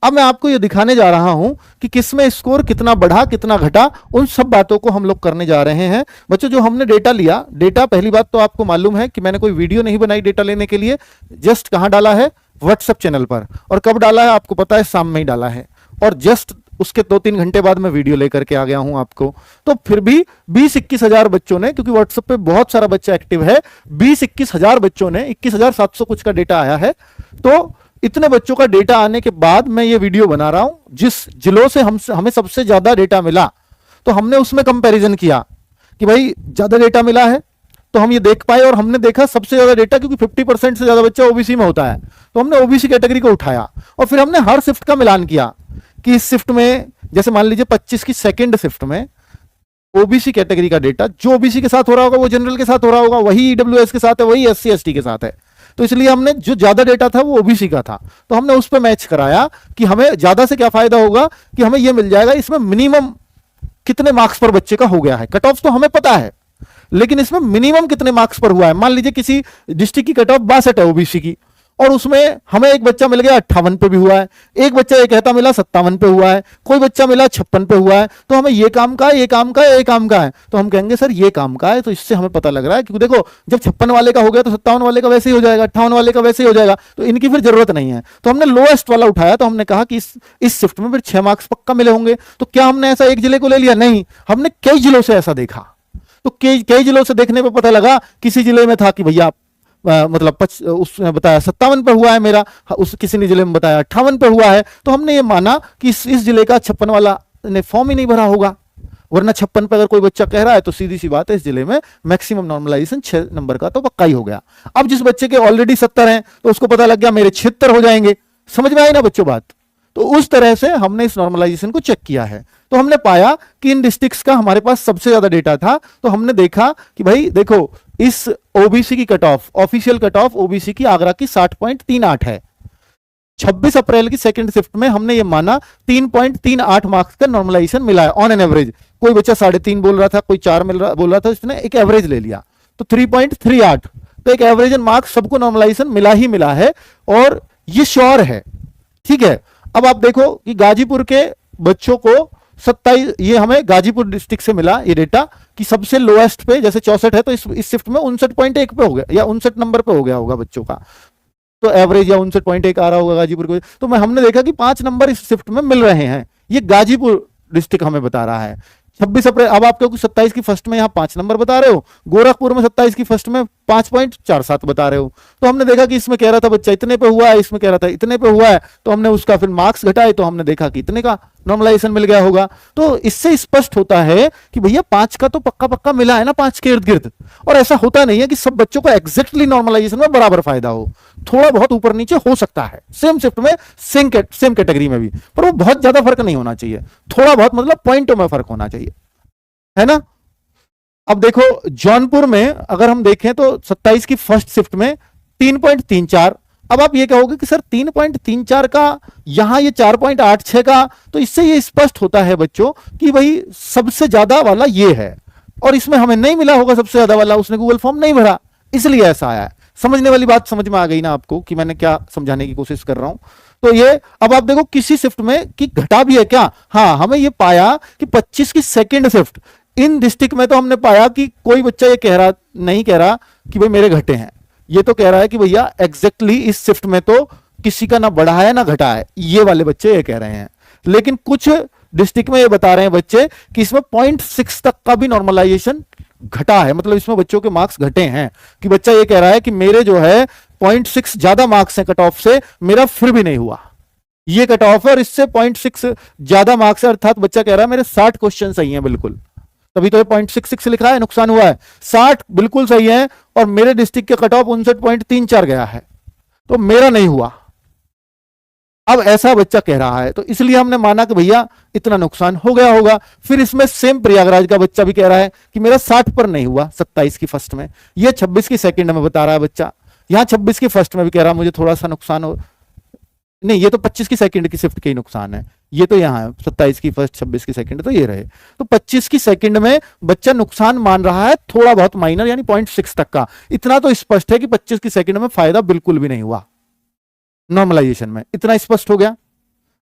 अब मैं आपको ये दिखाने जा रहा हूं कि किसमें स्कोर कितना बढ़ा कितना घटा, उन सब बातों को हम लोग करने जा रहे हैं। बच्चों जो हमने डेटा लिया, डेटा पहली बात तो आपको मालूम है कि मैंने कोई वीडियो नहीं बनाई डेटा लेने के लिए, जस्ट कहां डाला है, व्हाट्सएप चैनल पर। और कब डाला है आपको पता है, शाम में ही डाला है, और जस्ट उसके 2-3 घंटे बाद मैं वीडियो लेकर के आ गया हूं आपको। तो फिर भी 20-21 हजार बच्चों ने, क्योंकि व्हाट्सएप पे बहुत सारा बच्चा एक्टिव है, 20-21 हजार बच्चों ने 21,700 कुछ का डेटा आया है। तो इतने बच्चों का डेटा आने के बाद मैं ये वीडियो बना रहा हूं। जिस जिलों से हमें सबसे ज्यादा डेटा मिला, तो हमने उसमें कंपैरिजन किया कि भाई ज्यादा डेटा मिला है तो हम ये देख पाए, और हमने देखा सबसे ज्यादा डेटा, क्योंकि 50% से ज्यादा बच्चा ओबीसी में होता है, तो हमने ओबीसी कैटेगरी को उठाया। और फिर हमने हर शिफ्ट का मिलान किया कि इस शिफ्ट में, जैसे मान लीजिए 25 की सेकंड शिफ्ट में ओबीसी कैटेगरी का डेटा जो ओबीसी के साथ हो रहा होगा वो जनरल के साथ हो रहा होगा, वही ईडब्ल्यूएस के साथ है, वही एससी एसटी के साथ है। तो इसलिए हमने जो ज्यादा डेटा था वो ओबीसी का था, तो हमने उस पर मैच कराया कि हमें ज्यादा से क्या फायदा होगा, कि हमें यह मिल जाएगा इसमें मिनिमम कितने मार्क्स पर बच्चे का हो गया है। कट ऑफ तो हमें पता है, लेकिन इसमें मिनिमम कितने मार्क्स पर हुआ है। मान लीजिए किसी डिस्ट्रिक्ट की कट ऑफ 62 है ओबीसी की, और उसमें हमें एक बच्चा मिल गया 58 पे भी हुआ है, एक बच्चा ये कहता मिला 57 पे हुआ है, कोई बच्चा मिला 56 पे हुआ है। तो हमें ये काम का है, ये काम का है, ये काम का है, तो हम कहेंगे सर ये काम का है। तो इससे हमें पता लग रहा है, क्योंकि देखो जब 56 वाले का हो गया तो 57 वाले का वैसे ही हो जाएगा, 58 वाले का वैसे ही हो जाएगा, तो इनकी फिर जरूरत नहीं है। तो हमने लोएस्ट वाला उठाया, तो हमने कहा कि इस शिफ्ट में फिर 6 मार्क्स पक्का मिले होंगे। तो क्या हमने ऐसा एक जिले को ले लिया? नहीं, हमने कई जिलों से ऐसा देखा। तो कई जिलों से देखने पर पता लगा, किसी जिले में था कि भैया मतलब उसने बताया 57 पे हुआ है मेरा, उस किसी ने जिले में बताया 58 पे हुआ है। तो हमने ये माना कि इस जिले का 56 वाला ने फॉर्म ही नहीं भरा होगा, वरना 56 पे अगर कोई बच्चा कह रहा है तो सीधी सी बात है इस जिले में मैक्सिमम नॉर्मलाइजेशन 6 नंबर का तो पक्का ही हो गया। अब जिस बच्चे के ऑलरेडी 70 हैं तो उसको पता लग गया मेरे 76 हो जाएंगे। समझ में आई ना बच्चों बात? तो उस तरह से हमने इस नॉर्मलाइजेशन को चेक किया है। तो हमने पाया कि इन डिस्ट्रिक्ट्स का हमारे पास सबसे ज्यादा डेटा था। तो हमने देखा कि भाई देखो इस ओबीसी की cut off, official cut off OBC की आगरा की 60.38 है। 26 अप्रैल की सेकंड शिफ्ट में हमने ये माना 3.38 मार्क्स का नॉर्मलाइजेशन मिला है ऑन एन एवरेज। कोई बच्चा 3.5 बोल रहा था, कोई 4 बोल रहा था, इसने एक एवरेज ले लिया तो 3.38। तो एक एवरेज मार्क्स सबको नॉर्मलाइजेशन मिला ही मिला है, और ये श्योर है। ठीक है, अब आप देखो कि गाजीपुर के बच्चों को 27, ये हमें गाजीपुर डिस्ट्रिक्ट से मिला ये डेटा कि सबसे लोएस्ट पे, जैसे 64 है तो इस शिफ्ट में 59.1 पे हो गया, या 59 नंबर पे हो गया होगा बच्चों का, तो एवरेज या 59.1 आ रहा होगा गाजीपुर को। तो हमने देखा कि 5 नंबर इस शिफ्ट में मिल रहे हैं, ये गाजीपुर डिस्ट्रिक्ट हमें बता रहा है। 26 अप्रैल, अब आप क्योंकि 27 की फर्स्ट में यहाँ 5 नंबर बता रहे हो, गोरखपुर में 27 की फर्स्ट में 5.47 बता रहे हो। तो हमने देखा कि इसमें कह रहा था बच्चा इतने पे हुआ है, इसमें कह रहा था इतने पे हुआ है, तो हमने उसका फिर मार्क्स घटाए, तो हमने देखा कि इतने का नॉर्मलाइजेशन मिल गया होगा। तो इससे स्पष्ट होता है कि भैया 5 का तो पक्का पक्का मिला है ना 5 के इर्द गिर्द। और ऐसा होता नहीं है कि सब बच्चों को एग्जैक्टली नॉर्मलाइजेशन में बराबर फायदा हो, थोड़ा बहुत ऊपर नीचे हो सकता है, सेम शिफ्ट में सेम कैटेगरी में भी, पर वो बहुत ज्यादा फर्क नहीं होना चाहिए, थोड़ा बहुत मतलब पॉइंटों में फर्क होना चाहिए, है ना। अब देखो जौनपुर में अगर हम देखें तो 27 की फर्स्ट शिफ्ट में 3.34। अब आप ये कहोगे कि सर 3.34 का यहां ये 4.86 का, तो इससे ये स्पष्ट होता है बच्चों कि भाई सबसे ज्यादा वाला ये है, और इसमें हमें नहीं मिला होगा सबसे ज्यादा वाला, उसने गूगल फॉर्म नहीं भरा, इसलिए ऐसा आया है। समझने वाली बात समझ में आ गई ना आपको कि मैंने क्या समझाने की कोशिश कर रहा हूं? तो ये अब आप देखो किसी शिफ्ट में कि घटा भी है क्या? हाँ, हमें ये पाया कि 25 की सेकेंड शिफ्ट इन डिस्ट्रिक्ट में, तो हमने पाया कि कोई बच्चा ये नहीं कह रहा कि भाई मेरे घटे हैं, ये तो कह रहा है कि भैया एग्जैक्टली इस शिफ्ट में तो किसी का ना बढ़ा है ना घटा है, ये वाले बच्चे ये कह रहे हैं। लेकिन कुछ डिस्ट्रिक्ट में ये बता रहे हैं बच्चे कि इसमें 0.6 तक का भी नॉर्मलाइजेशन घटा है, मतलब इसमें बच्चों के मार्क्स घटे हैं, कि बच्चा ये कह रहा है कि मेरे जो है 0.6 ज्यादा मार्क्स हैं कट ऑफ से, मेरा फिर भी नहीं हुआ, ये कट ऑफ है और इससे 0.6 ज्यादा मार्क्स है, अर्थात बच्चा कह रहा है मेरे 60 क्वेश्चन सही हैं बिल्कुल, तभी तो ये 0.66 लिखा है, नुकसान हुआ है, 60 बिल्कुल सही है और मेरे डिस्ट्रिक्ट के कट ऑफ 59.34 गया है, तो मेरा नहीं हुआ। अब ऐसा बच्चा कह रहा है, तो इसलिए हमने माना कि भैया इतना नुकसान हो गया होगा। फिर इसमें सेम प्रयागराज का बच्चा भी कह रहा है कि मेरा 60 पर नहीं हुआ 27 की फर्स्ट में, ये 26 की सेकंड में बता रहा है बच्चा, यहां 26 की फर्स्ट में भी कह रहा है मुझे थोड़ा सा नुकसान हो, नहीं ये तो 25 की सेकंड की शिफ्ट के ही नुकसान है, ये तो यहाँ है 27 की फर्स्ट 26 की सेकंड, तो ये रहे। तो 25 की सेकंड में बच्चा नुकसान मान रहा है थोड़ा बहुत माइनर, यानी 0.6 तक का। इतना तो स्पष्ट है कि 25 की सेकंड में फायदा बिल्कुल भी नहीं हुआ नॉर्मलाइजेशन में, इतना स्पष्ट हो गया।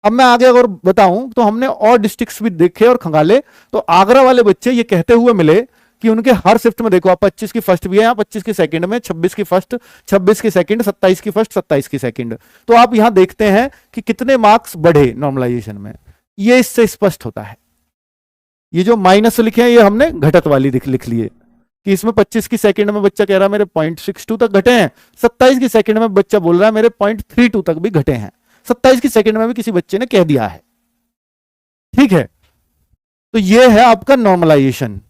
अब मैं आगे अगर बताऊं तो हमने और डिस्ट्रिक्ट्स भी देखे और खंगाले, तो आगरा वाले बच्चे ये कहते हुए मिले कि उनके हर शिफ्ट में देखो, आप 25 की फर्स्ट भी है यहाँ, 25 की सेकंड में, 26 की फर्स्ट, 26 की सेकंड, 27 की फर्स्ट, 27 की सेकंड। तो आप यहां देखते हैं कि कितने मार्क्स बढ़े नॉर्मलाइजेशन में, ये इससे स्पष्ट होता है। ये जो माइनस लिखे हैं ये हमने घटत वाली लिख लिए कि इसमें 25 की सेकंड में बच्चा कह रहा है मेरे 0.62 तक घटे हैं, 27 की सेकंड में बच्चा बोल रहा है मेरे 0.32 तक भी घटे हैं, 27 की सेकंड में भी किसी बच्चे ने कह दिया है। ठीक है, तो ये है आपका नॉर्मलाइजेशन,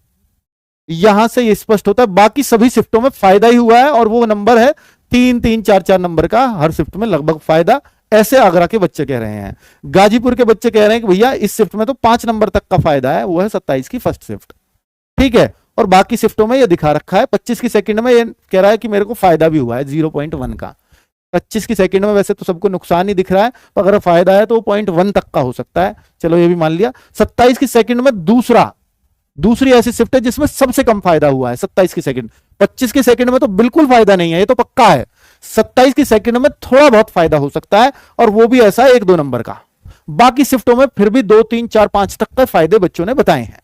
यहां से ये स्पष्ट होता है। बाकी सभी शिफ्टों में फायदा ही हुआ है, और वो नंबर है 3-3, 4-4 नंबर का हर शिफ्ट में लगभग फायदा, ऐसे आगरा के बच्चे कह रहे हैं। गाजीपुर के बच्चे कह रहे हैं कि भैया इस शिफ्ट में तो 5 नंबर तक का फायदा है, वो है 27 की फर्स्ट शिफ्ट। ठीक है, और बाकी शिफ्टों में ये दिखा रखा है 25 की सेकंड में ये कह रहा है कि मेरे को फायदा भी हुआ है 0.1 का। 25 की सेकंड में वैसे तो सबको नुकसान ही दिख रहा है, तो अगर फायदा है तो 0.1 तक का हो सकता है, चलो ये भी मान लिया। 27 की सेकंड में दूसरी ऐसी शिफ्ट है जिसमें सबसे कम फायदा हुआ है 27 की सेकंड। 25 की सेकंड में तो बिल्कुल फायदा नहीं है, ये तो पक्का है। 27 की सेकंड में थोड़ा बहुत फायदा हो सकता है, और वो भी ऐसा 1-2 नंबर का। बाकी शिफ्टों में फिर भी 2, 3, 4, 5 तक का फायदे बच्चों ने बताए हैं।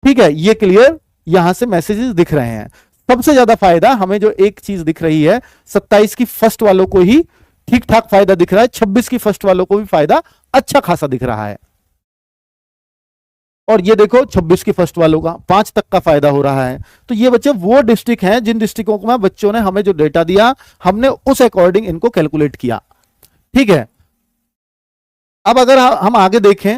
ठीक है, ये क्लियर, यहां से मैसेजेस दिख रहे हैं। सबसे ज्यादा फायदा हमें जो एक चीज दिख रही है, 27 की फर्स्ट वालों को ही ठीक ठाक फायदा दिख रहा है, 26 की फर्स्ट वालों को भी फायदा अच्छा खासा दिख रहा है। और ये देखो 26 की फर्स्ट वालों का 5 तक का फायदा हो रहा है। तो ये बच्चे वो डिस्ट्रिक्ट हैं जिन डिस्ट्रिक्टों में बच्चों ने हमें जो डेटा दिया, हमने उस अकॉर्डिंग इनको कैलकुलेट किया। ठीक है, अब अगर हम आगे देखें,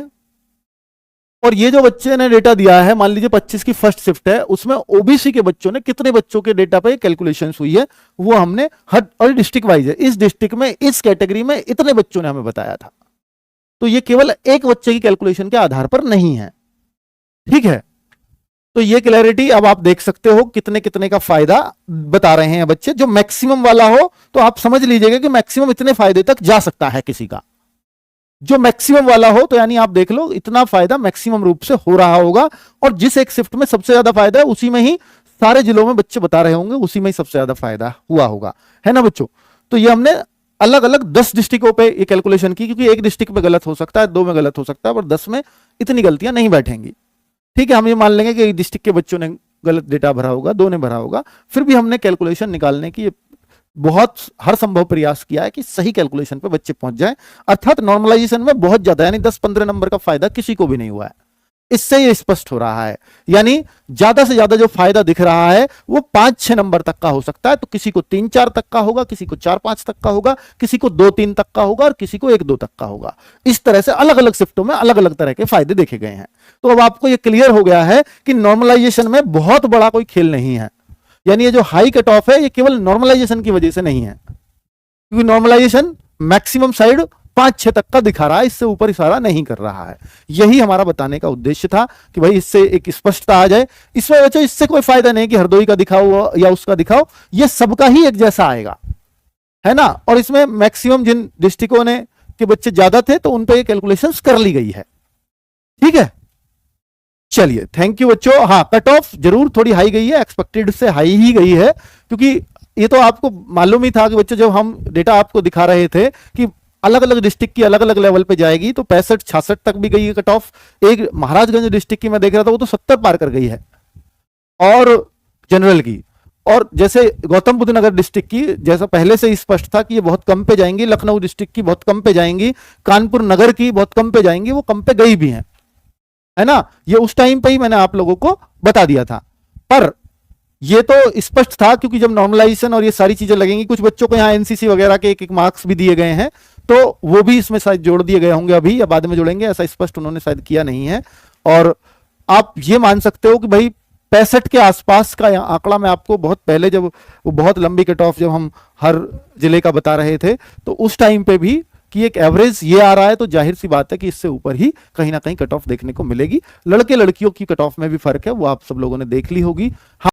और ये जो बच्चे ने डेटा दिया है, मान लीजिए 25 की फर्स्ट शिफ्ट है, उसमें ओबीसी के बच्चों ने कितने बच्चों के डेटा पे कैलकुलेशन हुई है, वो हमने हर और डिस्ट्रिक्ट वाइज है, इस डिस्ट्रिक्ट में इस कैटेगरी में इतने बच्चों ने हमें बताया था। तो ये केवल एक बच्चे की कैलकुलेशन के आधार पर नहीं है। ठीक है, तो ये क्लैरिटी अब आप देख सकते हो कितने कितने का फायदा बता रहे हैं बच्चे। जो मैक्सिमम वाला हो तो आप समझ लीजिएगा कि मैक्सिमम इतने फायदे तक जा सकता है किसी का। जो मैक्सिमम वाला हो तो यानी आप देख लो इतना फायदा मैक्सिमम रूप से हो रहा होगा, और जिस एक शिफ्ट में सबसे ज्यादा फायदा है उसी में ही सारे जिलों में बच्चे बता रहे होंगे, उसी में ही सबसे ज्यादा फायदा हुआ होगा, है ना बच्चों। तो ये हमने अलग अलग 10 डिस्ट्रिक्टों पे ये कैलकुलेशन की, क्योंकि एक डिस्ट्रिक्ट में गलत हो सकता है, 2 में गलत हो सकता है, पर 10 में इतनी गलतियां नहीं बैठेंगी। ठीक है, हम ये मान लेंगे कि एक डिस्ट्रिक्ट के बच्चों ने गलत डेटा भरा होगा, 2 ने भरा होगा, फिर भी हमने कैलकुलेशन निकालने की बहुत हर संभव प्रयास किया है कि सही कैलकुलेशन पे बच्चे पहुंच जाएं। अर्थात नॉर्मलाइजेशन में बहुत ज्यादा यानी 10-15 नंबर का फायदा किसी को भी नहीं हुआ है, इससे ये स्पष्ट हो रहा है। यानी ज्यादा से ज्यादा जो फायदा दिख रहा है वो 5-6 नंबर तक का हो सकता है, तो किसी को 3-4 तक का होगा, किसी को 4-5 तक का होगा, किसी को 2-3 तक का होगा, और किसी को 1-2 तक का होगा। इस तरह से अलग अलग शिफ्टों में अलग अलग तरह के फायदे देखे गए हैं। तो अब आपको ये क्लियर हो गया है कि नॉर्मलाइजेशन में बहुत बड़ा कोई खेल नहीं है, यानी ये जो हाई कट ऑफ है ये केवल नॉर्मलाइजेशन की वजह से नहीं है, क्योंकि नॉर्मलाइजेशन मैक्सिमम साइड 5-6 तक का दिखा रहा है, इससे ऊपर इशारा नहीं कर रहा है। यही हमारा बताने का उद्देश्य था कि भाई इससे एक स्पष्टता आ जाए। इसमें बच्चों इससे कोई फायदा नहीं कि हरदोई का दिखाओ या उसका दिखाओ, ये सबका ही एक जैसा आएगा, है ना। और इसमें मैक्सिमम जिन डिस्ट्रिक्टों ने के बच्चे ज्यादा थे तो उन पर कैलकुलेशंस कर ली गई है। ठीक है, चलिए थैंक यू बच्चों। हाँ, कट ऑफ जरूर थोड़ी हाई गई है, एक्सपेक्टेड से हाई ही गई है, क्योंकि ये तो आपको मालूम ही था कि बच्चों जब हम डेटा आपको दिखा रहे थे कि अलग अलग डिस्ट्रिक्ट की अलग अलग लेवल पे जाएगी, तो 65-66 तक भी गई है कट ऑफ। एक महाराजगंज डिस्ट्रिक्ट की मैं देख रहा था वो तो 70 पार कर गई है, और जनरल की। और जैसे गौतम बुद्ध नगर डिस्ट्रिक्ट की जैसा पहले से ही स्पष्ट था कि ये बहुत कम पे जाएंगी, लखनऊ डिस्ट्रिक्ट की बहुत कम पे जाएंगी, कानपुर नगर की बहुत कम पे जाएंगी, वो कम पे गई भी हैं, है ना। ये उस टाइम पे ही मैंने आप लोगों को बता दिया था, पर ये तो स्पष्ट था क्योंकि जब नॉर्मलाइजेशन और ये सारी चीजें लगेंगी, कुछ बच्चों को यहाँ एनसीसी वगैरह के एक मार्क्स भी दिए गए हैं, तो वो भी इसमें शायद जोड़ दिए गए होंगे अभी या बाद में जोड़ेंगे, ऐसा स्पष्ट उन्होंने शायद किया नहीं है। और आप ये मान सकते हो कि भाई 65 के आसपास का आंकड़ा मैं आपको बहुत पहले, जब वो बहुत लंबी कट ऑफ जब हम हर जिले का बता रहे थे, तो उस टाइम पे भी कि एक एवरेज ये आ रहा है, तो जाहिर सी बात है कि इससे ऊपर ही कहीं ना कहीं कट ऑफ देखने को मिलेगी। लड़के लड़कियों की कट ऑफ में भी फर्क है, वो आप सब लोगों ने देख ली होगी।